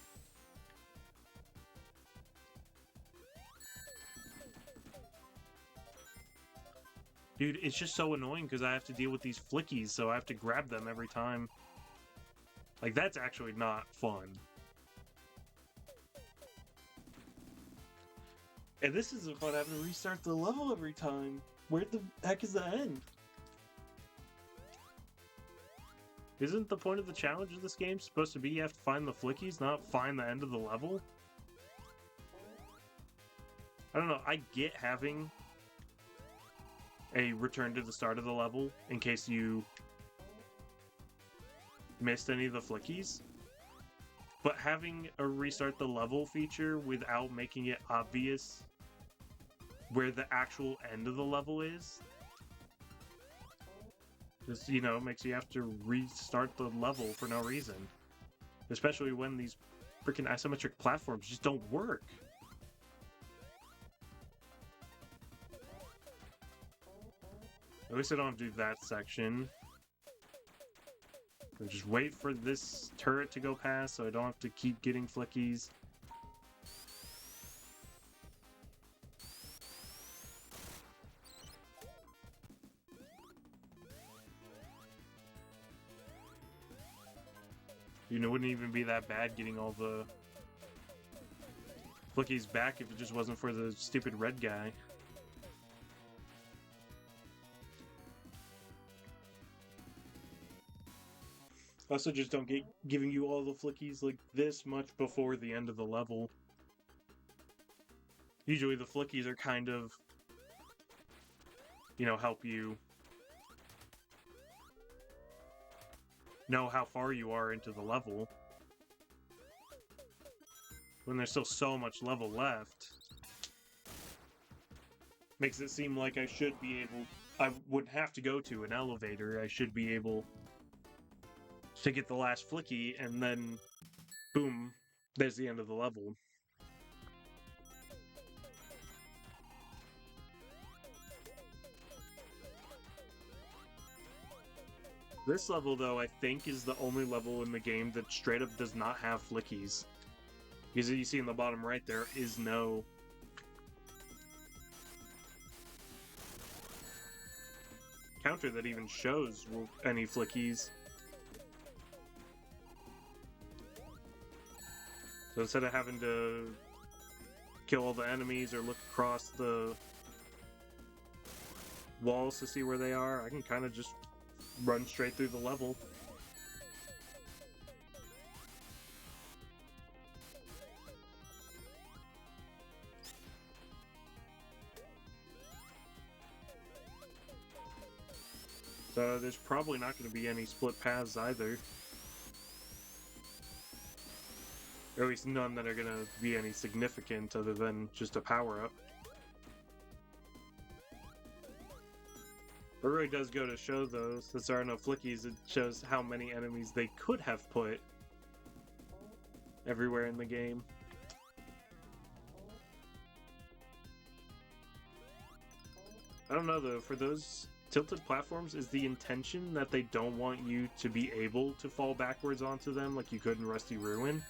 Dude, it's just so annoying because I have to deal with these flickies, so I have to grab them every time. Like, that's actually not fun. And this isn't fun having to restart the level every time. Where the heck is the end? Isn't the point of the challenge of this game supposed to be you have to find the flickies, not find the end of the level? I don't know, I get having a return to the start of the level in case you missed any of the flickies. But having a restart the level feature without making it obvious where the actual end of the level is, just, you know, makes you have to restart the level for no reason. Especially when these freaking isometric platforms just don't work. At least I don't have to do that section. I'll just wait for this turret to go past so I don't have to keep getting flickies. You know, it wouldn't even be that bad getting all the flickies back if it just wasn't for the stupid red guy. Also, just don't get giving you all the flickies like this much before the end of the level. Usually the flickies are kind of, you know, help you know how far you are into the level. When there's still so much level left, makes it seem like I should be able, I wouldn't have to go to an elevator, I should be able to get the last flicky, and then, boom, there's the end of the level. This level, though, I think is the only level in the game that straight up does not have flickies. Because you see in the bottom right, there is no counter that even shows any flickies. So instead of having to kill all the enemies or look across the walls to see where they are, I can kind of just run straight through the level. So there's probably not going to be any split paths either. Or at least none that are going to be any significant other than just a power-up. It really does go to show, though, since there are no flickies, it shows how many enemies they could have put everywhere in the game. I don't know, though, for those tilted platforms, is the intention that they don't want you to be able to fall backwards onto them like you could in Rusty Ruin?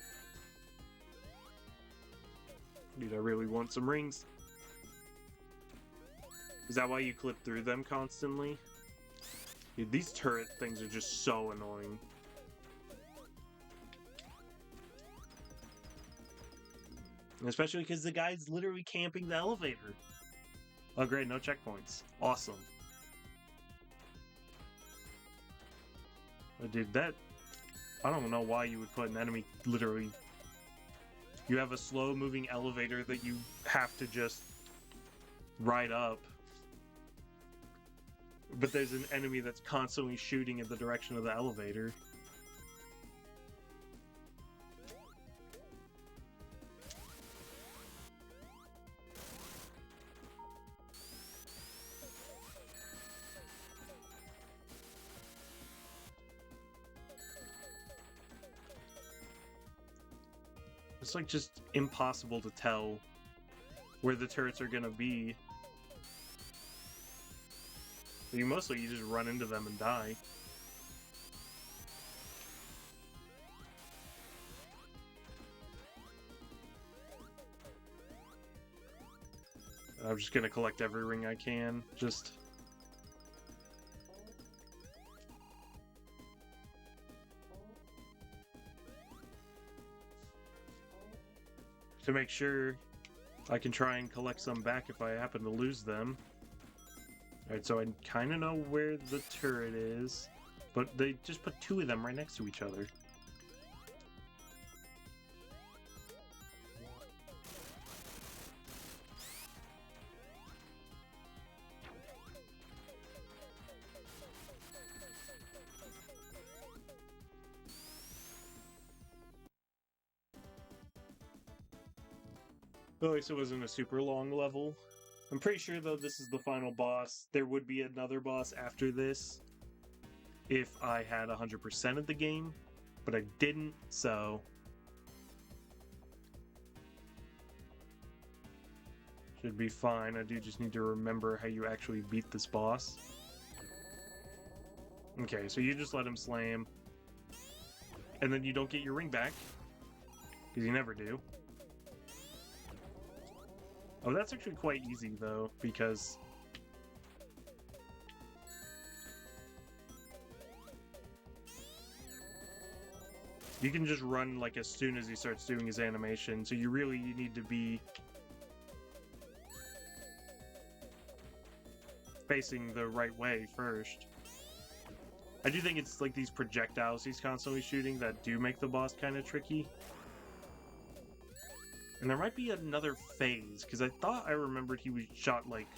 Dude, I really want some rings. Is that why you clip through them constantly? Dude, these turret things are just so annoying. Especially because the guy's literally camping the elevator. Oh great, no checkpoints. Awesome. Oh, dude, that... I don't know why you would put an enemy literally... You have a slow-moving elevator that you have to just ride up. But there's an enemy that's constantly shooting in the direction of the elevator. It's like just impossible to tell where the turrets are gonna be. You just run into them and die. I'm just gonna collect every ring I can, just... to make sure I can try and collect some back if I happen to lose them. Alright, so I kind of know where the turret is, but they just put two of them right next to each other. At least it wasn't a super long level. I'm pretty sure, though, this is the final boss. There would be another boss after this if I had 100% of the game, but I didn't, so... should be fine. I do just need to remember how you actually beat this boss. Okay, so you just let him slam, and then you don't get your ring back, because you never do. Oh, that's actually quite easy, though, because... you can just run, like, as soon as he starts doing his animation, so you need to be... facing the right way first. I do think it's, like, these projectiles he's constantly shooting that do make the boss kind of tricky. And there might be another phase, because I thought I remembered he was shot, like,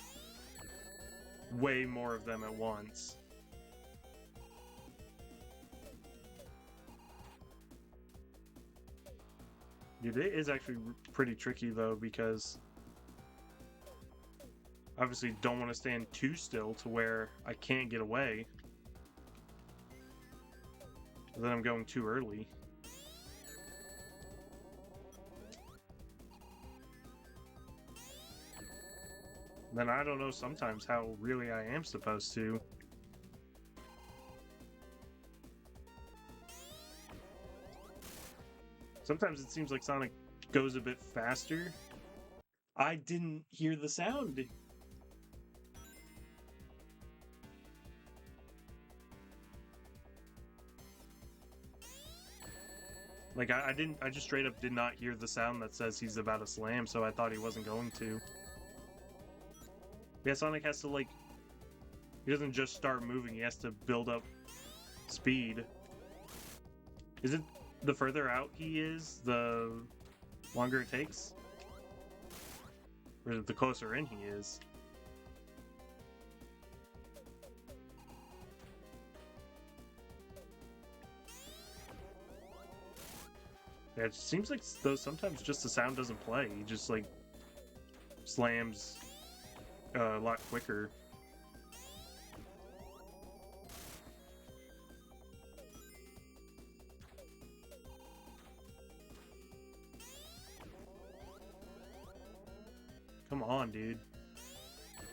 way more of them at once. Dude, it is actually pretty tricky, though, because... obviously don't want to stand too still to where I can't get away. Then I'm going too early. Then I don't know sometimes how really I am supposed to. Sometimes it seems like Sonic goes a bit faster. I didn't hear the sound. Like, I just straight up did not hear the sound that says he's about to slam, so I thought he wasn't going to. Yeah, Sonic has to, like... he doesn't just start moving, he has to build up speed. Is it the further out he is, the longer it takes? Or is it the closer in he is? Yeah, it seems like, though, sometimes just the sound doesn't play. He just, like, slams a lot quicker. Come on, dude.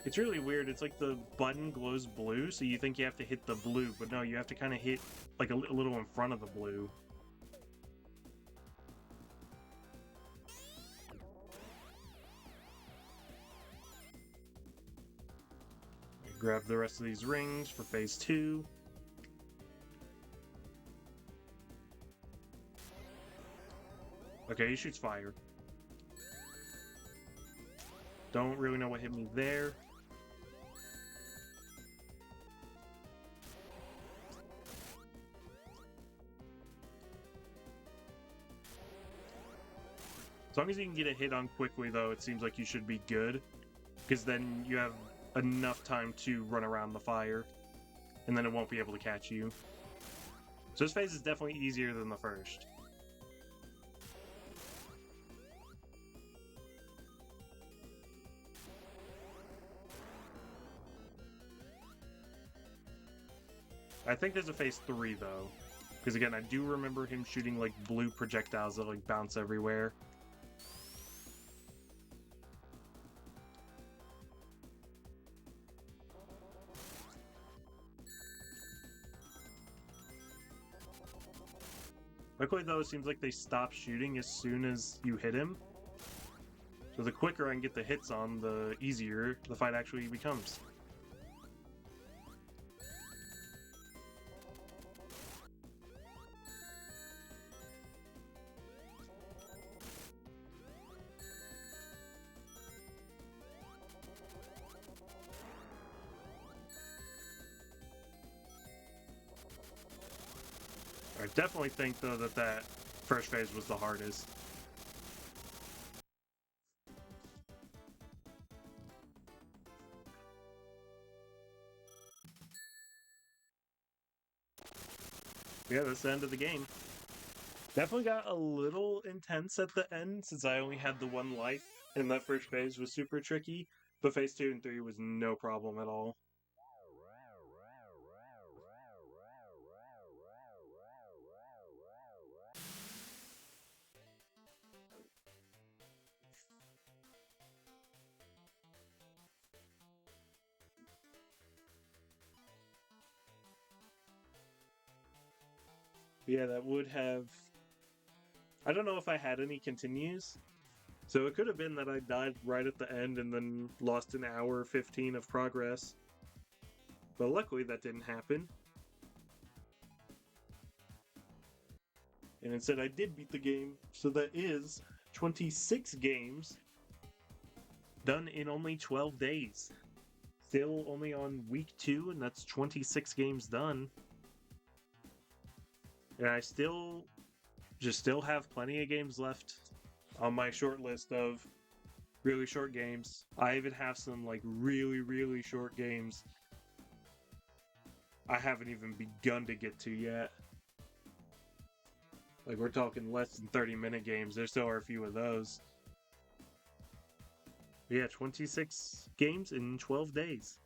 It's really weird. It's like the button glows blue, so you think you have to hit the blue, but no, you have to kind of hit, like, a little in front of the blue. Grab the rest of these rings for phase 2. Okay, he shoots fire. Don't really know what hit me there. As long as you can get a hit on quickly, though, it seems like you should be good. Because then you have enough time to run around the fire, and then it won't be able to catch you. So this phase is definitely easier than the first. I think there's a phase 3, though. Because again, I do remember him shooting, like, blue projectiles that, like, bounce everywhere. Luckily, though, it seems like they stop shooting as soon as you hit him. So the quicker I can get the hits on, the easier the fight actually becomes. I definitely think, though, that first phase was the hardest. Yeah, that's the end of the game. Definitely got a little intense at the end since I only had the one life, and that first phase was super tricky. But phase 2 and 3 was no problem at all. Yeah, that would have. I don't know if I had any continues. So it could have been that I died right at the end and then lost an hour 15 of progress. But luckily that didn't happen. And instead I did beat the game. So that is 26 games done in only 12 days. Still only on week 2, and that's 26 games done. And I still have plenty of games left on my short list of really short games. I even have some like really short games I haven't even begun to get to yet. Like we're talking less than 30-minute games. There still are a few of those. But yeah, 26 games in 12 days.